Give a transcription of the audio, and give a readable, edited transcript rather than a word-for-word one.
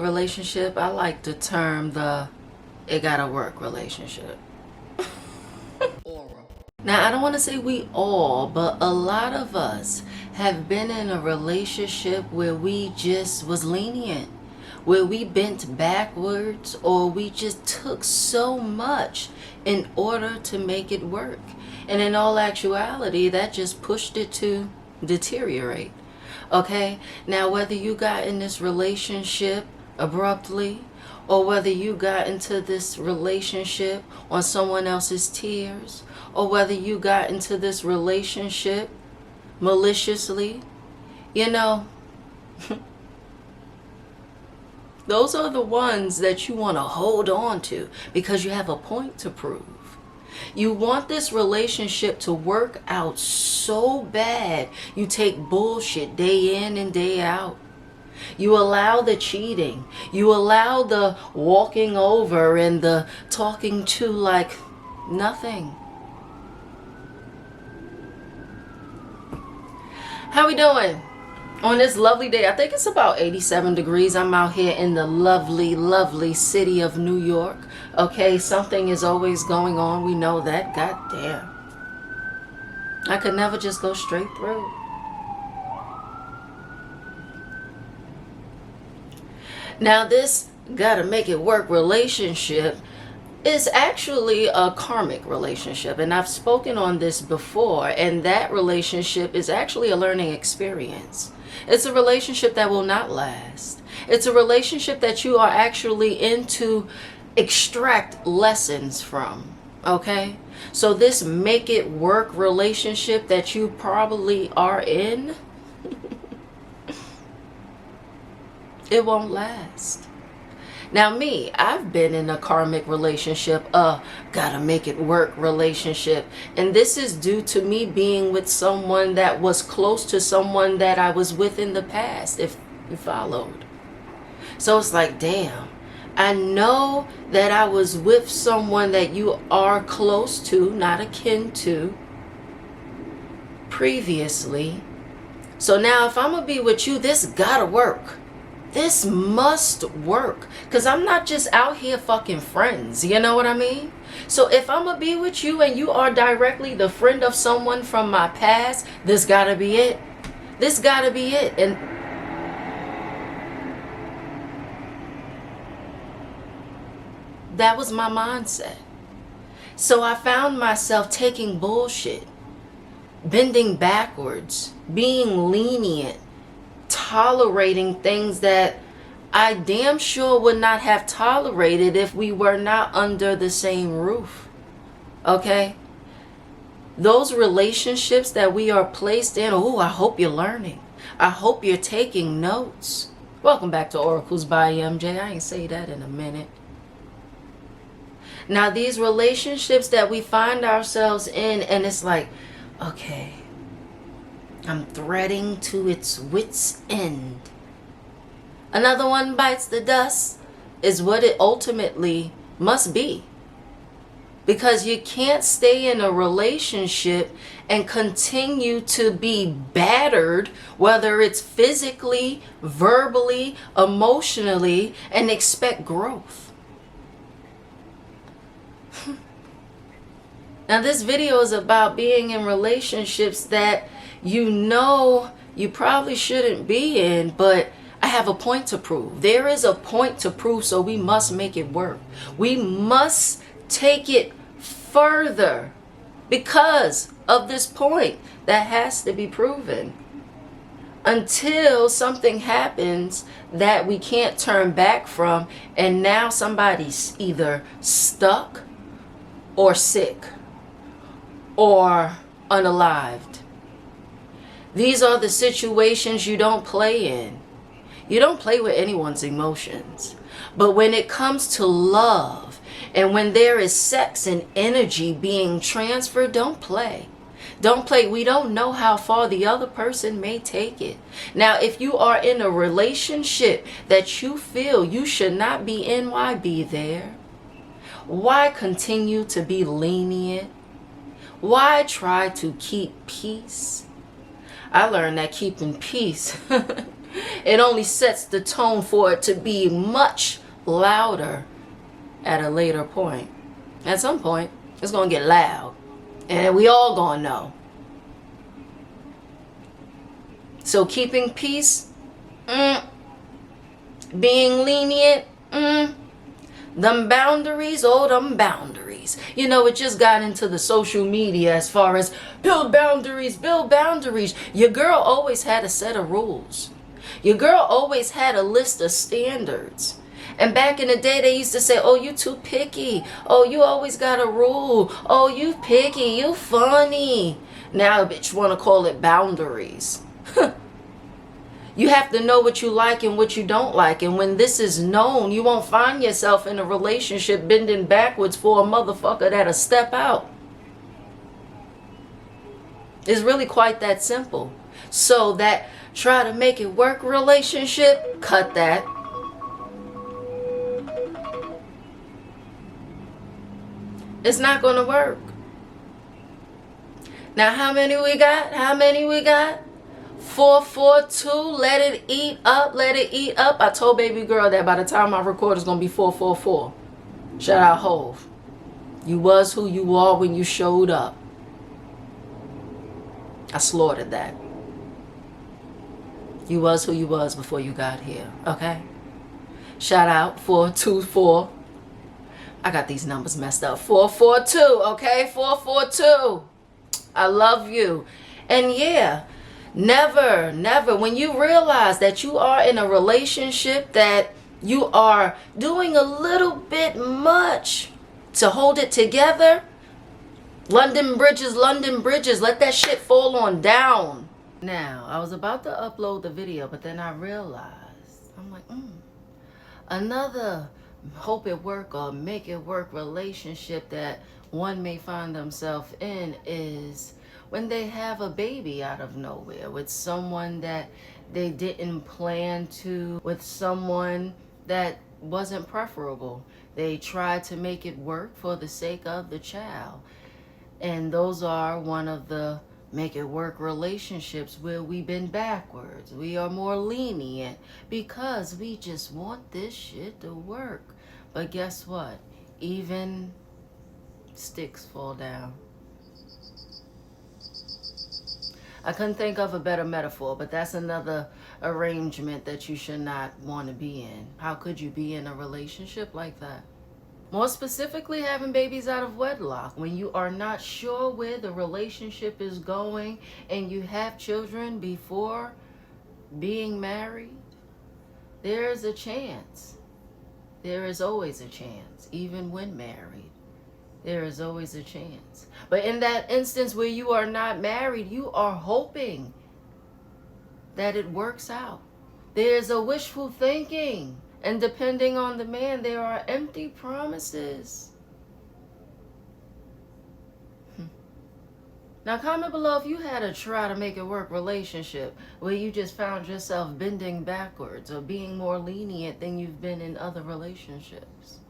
Relationship, I like the term the it gotta work relationship. Oral. Now, I don't want to say we all, but a lot of us have been in a relationship where we just was lenient, where we bent backwards, or we just took so much in order to make it work. And in all actuality, that just pushed it to deteriorate. Okay? Now, whether you got in this relationship abruptly, or whether you got into this relationship on someone else's tears, or whether you got into this relationship maliciously, you know, those are the ones that you want to hold on to because you have a point to prove. You want this relationship to work out so bad, you take bullshit day in and day out. You allow the cheating. You allow the walking over and the talking to like nothing. How we doing on this lovely day? I think it's about 87 degrees. I'm out here in the lovely, lovely city of New York. Okay, something is always going on. We know that. God damn. I could never just go straight through. Now, this gotta make it work relationship is actually a karmic relationship. And I've spoken on this before. And that relationship is actually a learning experience. It's a relationship that will not last. It's a relationship that you are actually in to extract lessons from. Okay? So this make it work relationship that you probably are in, it won't last. Now me, I've been in a karmic relationship, gotta make it work relationship. And this is due to me being with someone that was close to someone that I was with in the past, if you followed. So it's like, damn, I know that I was with someone that you are close to, not akin to, previously. So now if I'm gonna be with you, this gotta work. This must work, because I'm not just out here fucking friends, you know what I mean? So if I'm gonna be with you and you are directly the friend of someone from my past, this gotta be it. This gotta be it. And that was my mindset. So I found myself taking bullshit, bending backwards, being lenient, tolerating things that I damn sure would not have tolerated if we were not under the same roof. Okay? Those relationships that we are placed in, oh, I hope you're learning. I hope you're taking notes. Welcome back to Oracles by MJ. I ain't say that in a minute. Now, these relationships that we find ourselves in, and it's like, okay, I'm threading to its wit's end. Another one bites the dust is what it ultimately must be. Because you can't stay in a relationship and continue to be battered, whether it's physically, verbally, emotionally, and expect growth. Now, this video is about being in relationships that you know you probably shouldn't be in, but I have a point to prove. There is a point to prove, so we must make it work. We must take it further because of this point that has to be proven. Until something happens that we can't turn back from, and now somebody's either stuck or sick or unalived. These are the situations you don't play in. You don't play with anyone's emotions. But when it comes to love, and when there is sex and energy being transferred, don't play. Don't play. We don't know how far the other person may take it. Now, if you are in a relationship that you feel you should not be in, why be there? Why continue to be lenient? Why try to keep peace? I learned that keeping peace It only sets the tone for it to be much louder at a later point. At some point, it's going to get loud. And we all going to know. So keeping peace, being lenient, them boundaries, them boundaries. You know, it just got into the social media as far as build boundaries, build boundaries. Your girl always had a set of rules. Your girl always had a list of standards. And back in the day, they used to say, oh, you too picky. Oh, you always got a rule. Oh, you picky. You funny. Now a bitch want to call it boundaries. You have to know what you like and what you don't like. And when this is known, you won't find yourself in a relationship bending backwards for a motherfucker that'll step out. It's really quite that simple. So that try to make it work relationship, cut that. It's not going to work. Now, how many we got? 442. Let it eat up. Let it eat up. I told baby girl that by the time I record, it's going to be 444. Shout out Hove. You was who you are when you showed up. I slaughtered that. You was who you was before you got here. Okay? Shout out 424. I got these numbers messed up. 442, okay? 442. I love you. And yeah, never, when you realize that you are in a relationship that you are doing a little bit much to hold it together, London bridges, let that shit fall on down. Now, I was about to upload the video, but then I realized, I'm like, another hope it work or make it work relationship that one may find themselves in is when they have a baby out of nowhere with someone that they didn't plan to, with someone that wasn't preferable. They tried to make it work for the sake of the child. And those are one of the make it work relationships where we bend backwards. We are more lenient because we just want this shit to work. But guess what? Even sticks fall down. I couldn't think of a better metaphor, but that's another arrangement that you should not want to be in. How could you be in a relationship like that? More specifically, having babies out of wedlock, when you are not sure where the relationship is going and you have children before being married, there's a chance. There is always a chance, even when married. There is always a chance. But in that instance where you are not married, you are hoping that it works out. There's a wishful thinking. And depending on the man, there are empty promises. Now comment below if you had a try to make it work relationship where you just found yourself bending backwards or being more lenient than you've been in other relationships.